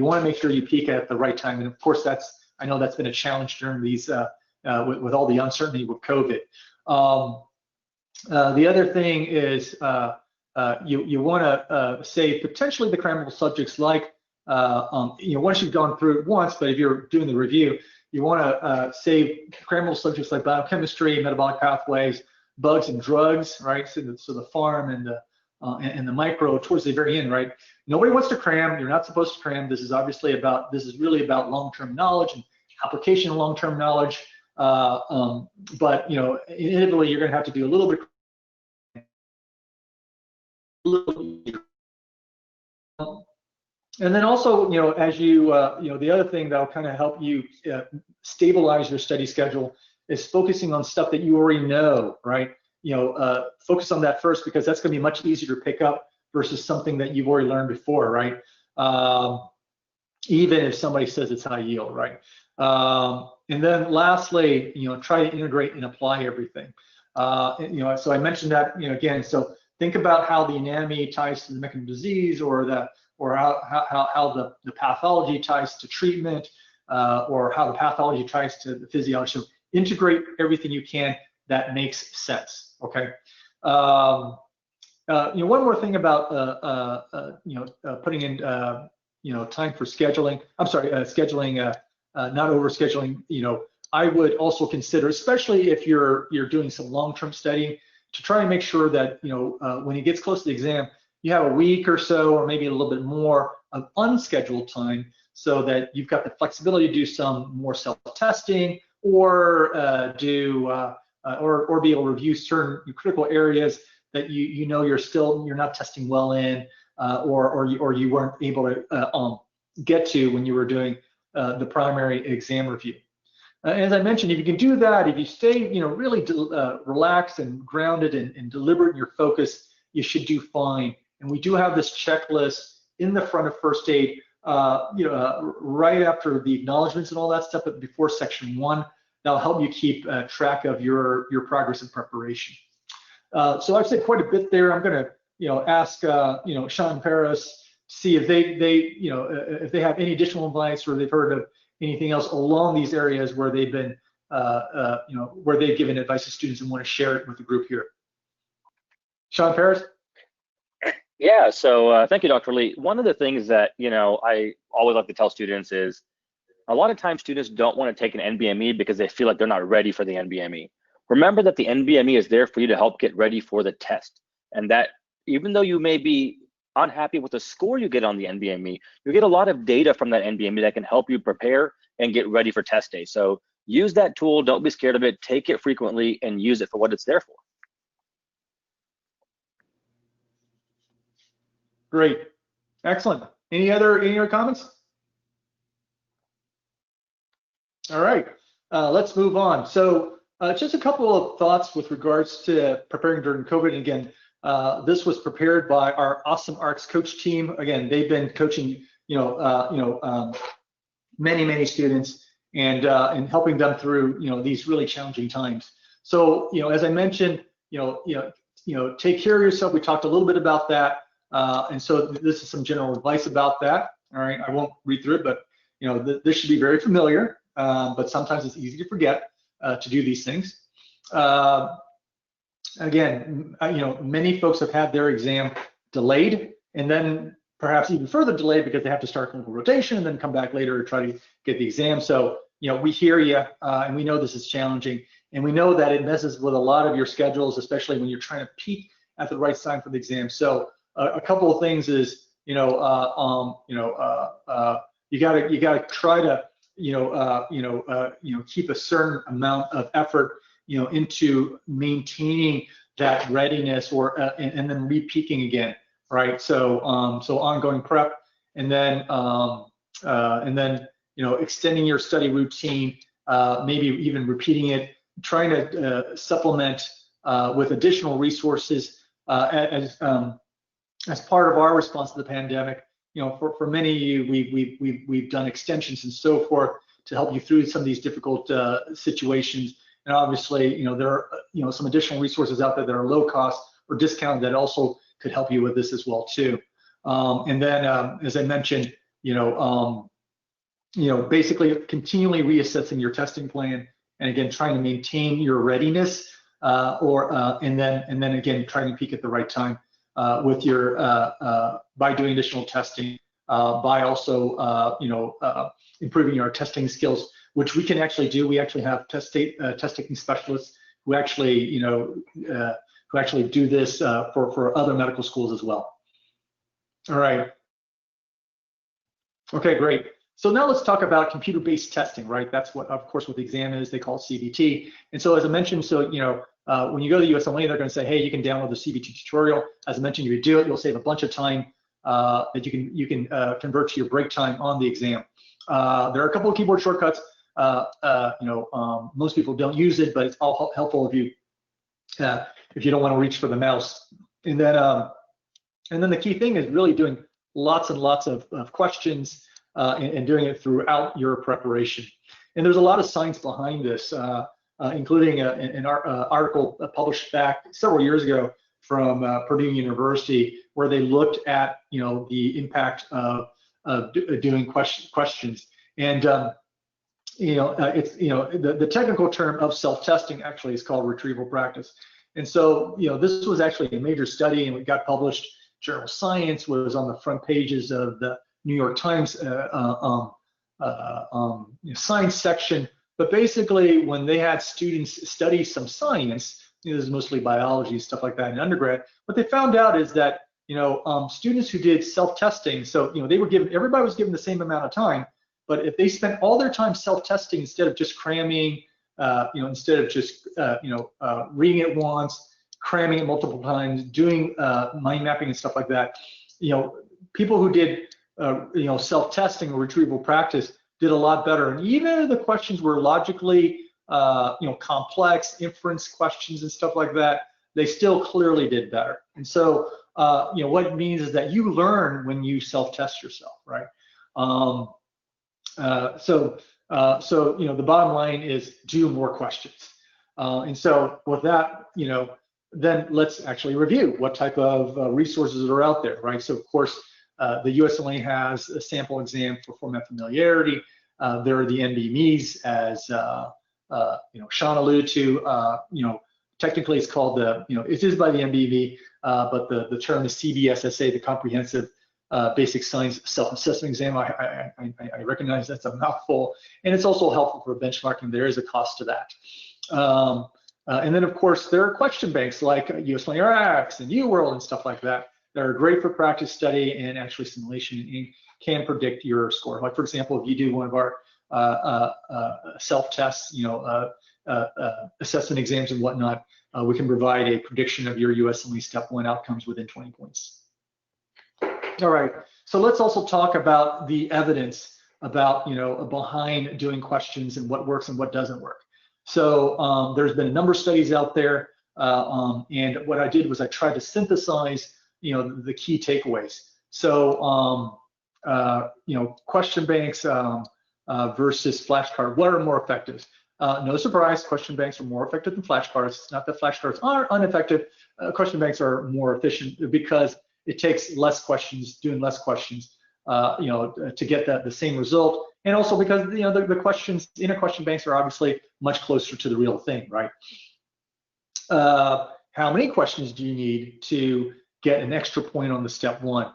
want to make sure you peak at the right time, and of course I know that's been a challenge during these with all the uncertainty with COVID. The other thing is you want to save potentially the crammable subjects, like once you've gone through it once, but if you're doing the review, you want to save crammable subjects like biochemistry, metabolic pathways, bugs and drugs, right? So the pharm and the micro towards the very end, right? Nobody wants to cram. You're not supposed to cram. This is really about long-term knowledge and application of long-term knowledge. But inevitably you're going to have to do a little bit. And then also, as the other thing that'll kind of help you stabilize your study schedule is focusing on stuff that you already know, right? Focus on that first, because that's going to be much easier to pick up versus something that you've already learned before, right? Even if somebody says it's high yield, right? And then lastly, try to integrate and apply everything. So I mentioned that, again, so think about how the anatomy ties to the mechanism of disease, or how the pathology ties to treatment, or how the pathology ties to the physiology. So integrate everything you can that makes sense, okay? One more thing about putting in time for scheduling. I'm sorry, scheduling, not overscheduling. I would also consider, especially if you're doing some long-term studying, to try and make sure that when it gets close to the exam, you have a week or so, or maybe a little bit more of unscheduled time, so that you've got the flexibility to do some more self-testing, or or be able to review certain critical areas that you're not testing well in, or you weren't able to get to when you were doing the primary exam review. As I mentioned, if you can do that, if you stay really relaxed and grounded and deliberate in your focus, you should do fine. And we do have this checklist in the front of First Aid right after the acknowledgments and all that stuff, but before section 1. That'll help you keep track of your progress and preparation. So I've said quite a bit there. I'm going to ask Sean Paris to see if if they have any additional advice or they've heard of anything else along these areas where they've been where they've given advice to students and want to share it with the group here. Sean Paris? Yeah, so thank you, Dr. Lee. One of the things that I always like to tell students is a lot of times students don't want to take an NBME because they feel like they're not ready for the NBME. Remember that the NBME is there for you to help get ready for the test, and that even though you may be unhappy with the score you get on the NBME, you get a lot of data from that NBME that can help you prepare and get ready for test day. So use that tool, don't be scared of it, take it frequently and use it for what it's there for. Great, excellent. Any other comments? All right, let's move on. So just a couple of thoughts with regards to preparing during COVID. And again, this was prepared by our awesome Rx coach team. Again, they've been coaching, many students and helping them through, these really challenging times. So, as I mentioned, take care of yourself. We talked a little bit about that. And so this is some general advice about that. All right, I won't read through it, but this should be very familiar. But sometimes it's easy to forget to do these things. Again, many folks have had their exam delayed and then perhaps even further delayed because they have to start clinical rotation and then come back later to try to get the exam. So, we hear you and we know this is challenging, and we know that it messes with a lot of your schedules, especially when you're trying to peak at the right time for the exam. So a couple of things is, you gotta try to keep a certain amount of effort, into maintaining that readiness and then re-peaking again, right? So so ongoing prep, and then extending your study routine, maybe even repeating it, trying to supplement with additional resources as part of our response to the pandemic. For many of you, we've done extensions and so forth to help you through some of these difficult situations. And obviously, there are some additional resources out there that are low cost or discounted that also could help you with this as well too. And then, as I mentioned, basically continually reassessing your testing plan, and again trying to maintain your readiness, and then again trying to peak at the right time. With your by doing additional testing, by also improving our testing skills, which we can actually do. We actually have test taking specialists who actually do this for other medical schools as well. All right. Okay, great. So now let's talk about computer-based testing, right? That's what, of course, what the exam is. They call it CBT. And so, as I mentioned, when you go to the USMLE, they're going to say, hey, you can download the CBT tutorial. As I mentioned, if you do it, you'll save a bunch of time that you can convert to your break time on the exam. There are a couple of keyboard shortcuts. Most people don't use it, but it's all helpful if you don't want to reach for the mouse. And then the key thing is really doing lots and lots of questions and doing it throughout your preparation. And there's a lot of science behind this. Including an article published back several years ago from Purdue University, where they looked at the impact of doing questions. And the technical term of self-testing actually is called retrieval practice. And so this was actually a major study, and it got published. Journal Science was on the front pages of the New York Times science section. But basically, when they had students study some science, this is mostly biology, stuff like that in undergrad, what they found out is that, students who did self-testing, so, everybody was given the same amount of time, but if they spent all their time self-testing instead of just cramming, instead of just, reading it once, cramming it multiple times, doing mind mapping and stuff like that, people who did, self-testing or retrieval practice did a lot better. And even if the questions were logically, complex inference questions and stuff like that, they still clearly did better. And so, what it means is that you learn when you self-test yourself, right? So you know, the bottom line is do more questions. And so with that, you know, then let's actually review what type of resources are out there, right? So of course, the USMLE has a sample exam for format familiarity. There are the NBMEs, as you know, Sean alluded to. You know, technically it's called the, you know, it is by the NBME, but the term is CBSSA, the Comprehensive Basic Science Self-Assessment Exam. I recognize that's a mouthful, and it's also helpful for benchmarking. There is a cost to that. And then of course there are question banks like USMLE-Rx and UWorld and stuff like that that are great for practice study, and actually simulation and can predict your score. Like for example, if you do one of our self-tests, you know, assessment exams and whatnot, we can provide a prediction of your USMLE Step 1 outcomes within 20 points. All right, so let's also talk about the evidence about, you know, behind doing questions and what works and what doesn't work. So there's been a number of studies out there, and what I did was I tried to synthesize, you know, the key takeaways. So you know, question banks versus flashcard, what are more effective? No surprise, question banks are more effective than flashcards. It's not that flashcards are ineffective. Question banks are more efficient because it takes less questions, doing less questions, you know, to get the same result. And also because, you know, the questions in a question banks are obviously much closer to the real thing, right? How many questions do you need to get an extra point on the Step 1?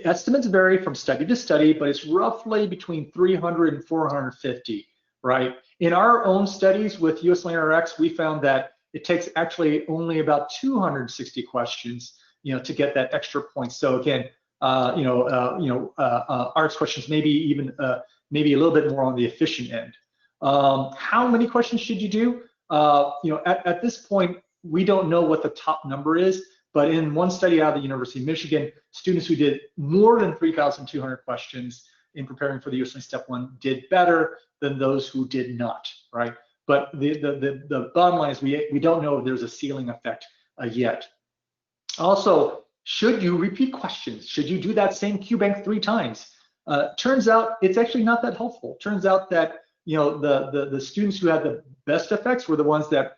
Estimates vary from study to study, but it's roughly between 300 and 450, right? In our own studies with USMLE-Rx, we found that it takes actually only about 260 questions, you know, to get that extra point. So again, Rx questions maybe even maybe a little bit more on the efficient end. How many questions should you do? You know, at this point, we don't know what the top number is, but in one study out of the University of Michigan, students who did more than 3,200 questions in preparing for the USMLE Step 1 did better than those who did not, right? But the bottom line is we don't know if there's a ceiling effect yet. Also, should you repeat questions? Should you do that same Q-bank 3 times? Turns out it's actually not that helpful. Turns out that, you know, the students who had the best effects were the ones that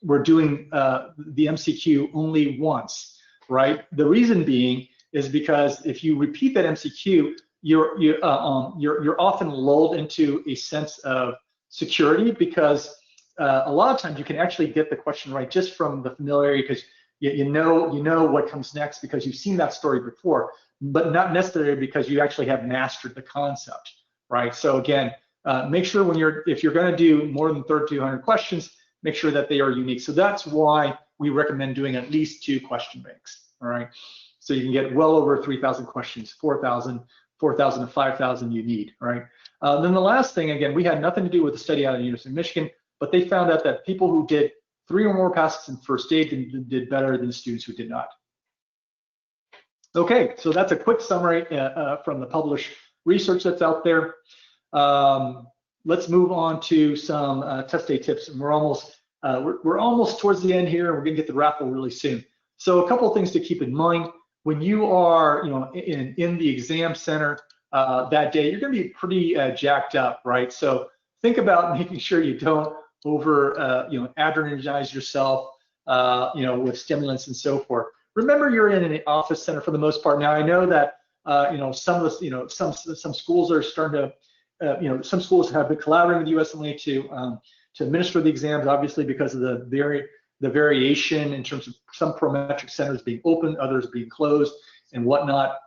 were doing the MCQ only once, right? The reason being is because if you repeat that MCQ, you're often lulled into a sense of security, because a lot of times you can actually get the question right just from the familiarity, because you know what comes next because you've seen that story before, but not necessarily because you actually have mastered the concept, right? So again, make sure if you're going to do more than 3,200 questions, make sure that they are unique. So that's why we recommend doing at least 2 question banks, all right? So you can get well over 3,000 questions, 4,000 to 5,000 you need, right? Then the last thing, again, we had nothing to do with the study out of the University of Michigan, but they found out that people who did 3 or more passes in first aid did better than students who did not. Okay, so that's a quick summary from the published research that's out there. Let's move on to some test day tips, and we're almost towards the end here, and we're gonna get the raffle really soon. So a couple of things to keep in mind when you are, you know, in the exam center that day. You're gonna be pretty jacked up, right? So think about making sure you don't adrenalize yourself, you know, with stimulants and so forth. Remember, you're in an office center for the most part. Now I know that you know, some schools are starting to, you know, some schools have been collaborating with USMLE to administer the exams, obviously because of the variation in terms of some prometric centers being open, others being closed, and whatnot.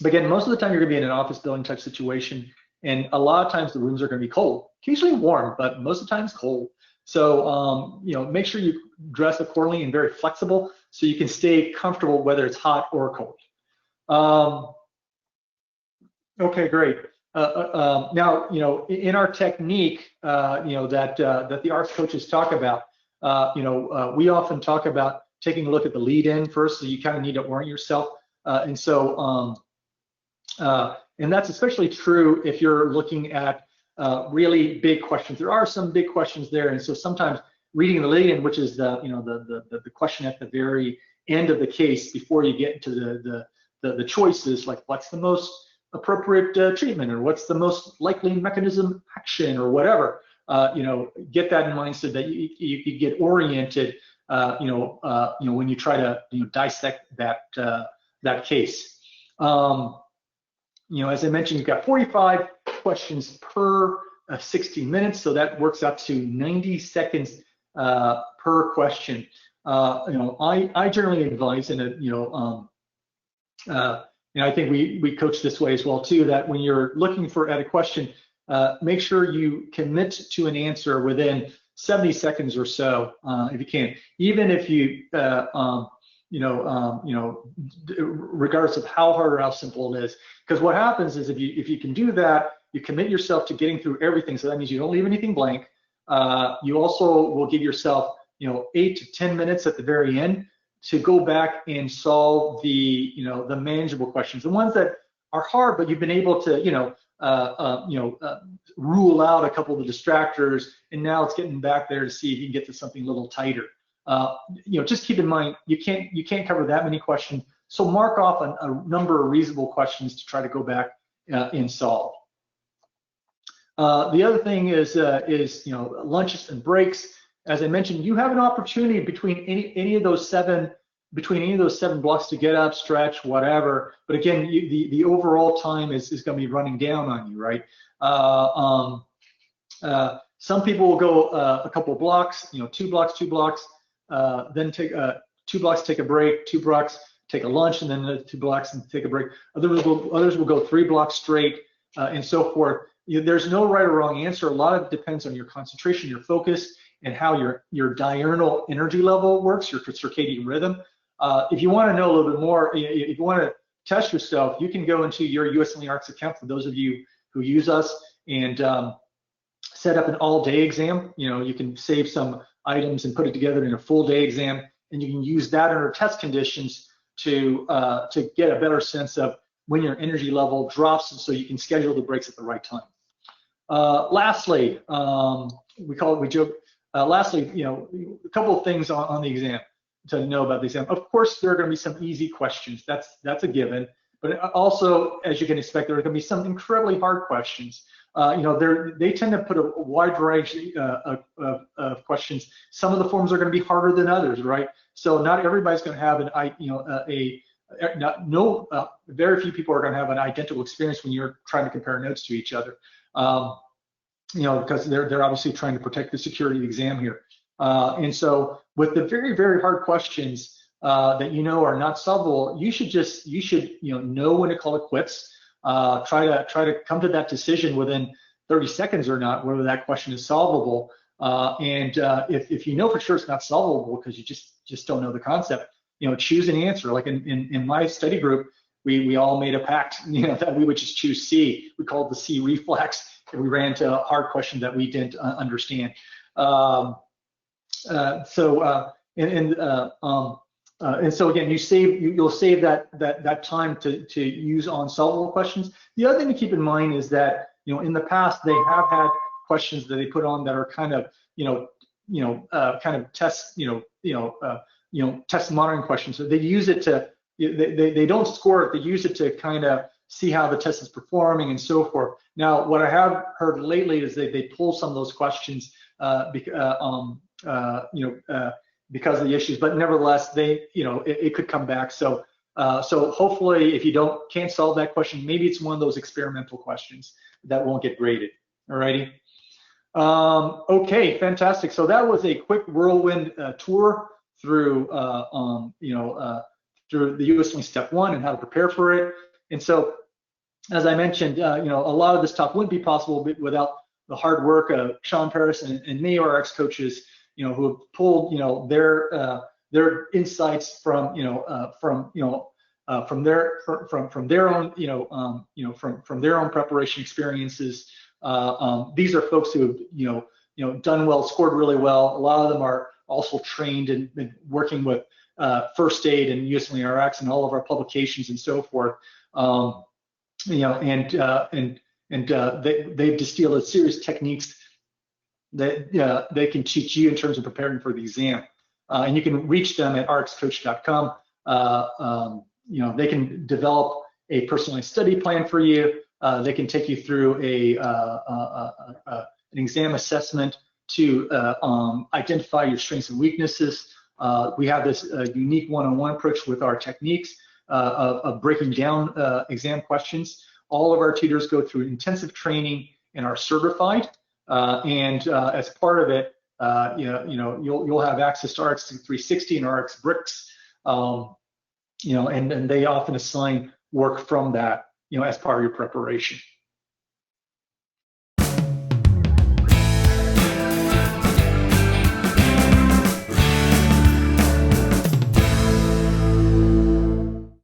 But again, most of the time you're going to be in an office building type situation, and a lot of times the rooms are going to be cold, occasionally warm, but most of the time it's cold. So you know, make sure you dress accordingly and very flexible so you can stay comfortable whether it's hot or cold. Okay, great. Now, you know, in our technique, you know, that the ARCS coaches talk about, you know, we often talk about taking a look at the lead-in first, so you kind of need to orient yourself, and that's especially true if you're looking at really big questions. There are some big questions there, and so sometimes reading the lead-in, which is the question at the very end of the case before you get into the choices, like what's the most appropriate treatment, or what's the most likely mechanism of action, or whatever. Get that in mind so that you get oriented, when you try to dissect that case. As I mentioned, you've got 45 questions per 60 minutes, so that works out to 90 seconds per question. I generally advise, and I think we coach this way as well too, that when you're looking at a question, make sure you commit to an answer within 70 seconds or so, if you can. Even if you, regardless of how hard or how simple it is, because what happens is if you can do that, you commit yourself to getting through everything. So that means you don't leave anything blank. You also will give yourself 8 to 10 minutes at the very end to go back and solve the the manageable questions, the ones that are hard, but you've been able to rule out a couple of the distractors, and now it's getting back there to see if you can get to something a little tighter. Just keep in mind you can't cover that many questions, so mark off a number of reasonable questions to try to go back and solve. The other thing is lunches and breaks. As I mentioned, you have an opportunity between any of those seven blocks to get up, stretch, whatever. But again, the overall time is going to be running down on you, right? Some people will go a couple of blocks, 2 blocks, then take 2 blocks, take a break, 2 blocks, take a lunch, and then 2 blocks and take a break. Others will go 3 blocks straight, and so forth. There's no right or wrong answer. A lot of it depends on your concentration, your focus, and how your diurnal energy level works, your circadian rhythm. If you want to know a little bit more, if you want to test yourself, you can go into your USMLE-Rx account, for those of you who use us, and set up an all-day exam. You can save some items and put it together in a full-day exam, and you can use that under test conditions to get a better sense of when your energy level drops, so you can schedule the breaks at the right time. Lastly, we joke. Lastly, a couple of things on the exam to know about the exam. Of course, there are going to be some easy questions. That's a given. But also, as you can expect, there are going to be some incredibly hard questions. They tend to put a wide variety of questions. Some of the forms are going to be harder than others, right? So not everybody's going to have very few people are going to have an identical experience when you're trying to compare notes to each other. Because they're obviously trying to protect the security of the exam here. And so with the very, very hard questions that are not solvable, you should know when to call it quits. Try to come to that decision within 30 seconds or not, whether that question is solvable. And if you know for sure it's not solvable because you just don't know the concept, choose an answer. Like in my study group, we all made a pact, that we would just choose C. We called it the C reflex. And we ran to a hard question that we didn't understand. And so again, you'll save that time to use on solvable questions. The other thing to keep in mind is that in the past they have had questions that they put on that are kind of kind of test test monitoring questions. So they use it to they don't score it. They use it to kind of see how the test is performing and so forth. Now, what I have heard lately is they pull some of those questions because of the issues, but nevertheless, it could come back. So hopefully, if you can't solve that question, maybe it's one of those experimental questions that won't get graded. Alrighty. Okay, fantastic. So that was a quick whirlwind tour through through the USMLE Step 1 and how to prepare for it. And so, as I mentioned, a lot of this talk wouldn't be possible without the hard work of Sean Paris and me, our Rx coaches, who have pulled, their insights from their own preparation experiences. These are folks who have, done well, scored really well. A lot of them are also trained and been working with first aid and USMLE-Rx and all of our publications and so forth. They've distilled a series of techniques that they can teach you in terms of preparing for the exam. And you can reach them at rxcoach.com. They can develop a personalized study plan for you. They can take you through an exam assessment to identify your strengths and weaknesses. We have this unique one-on-one approach with our techniques of breaking down exam questions. All of our tutors go through intensive training and are certified. As part of it, you'll have access to RX 360 and RX Bricks, and they often assign work from that, as part of your preparation.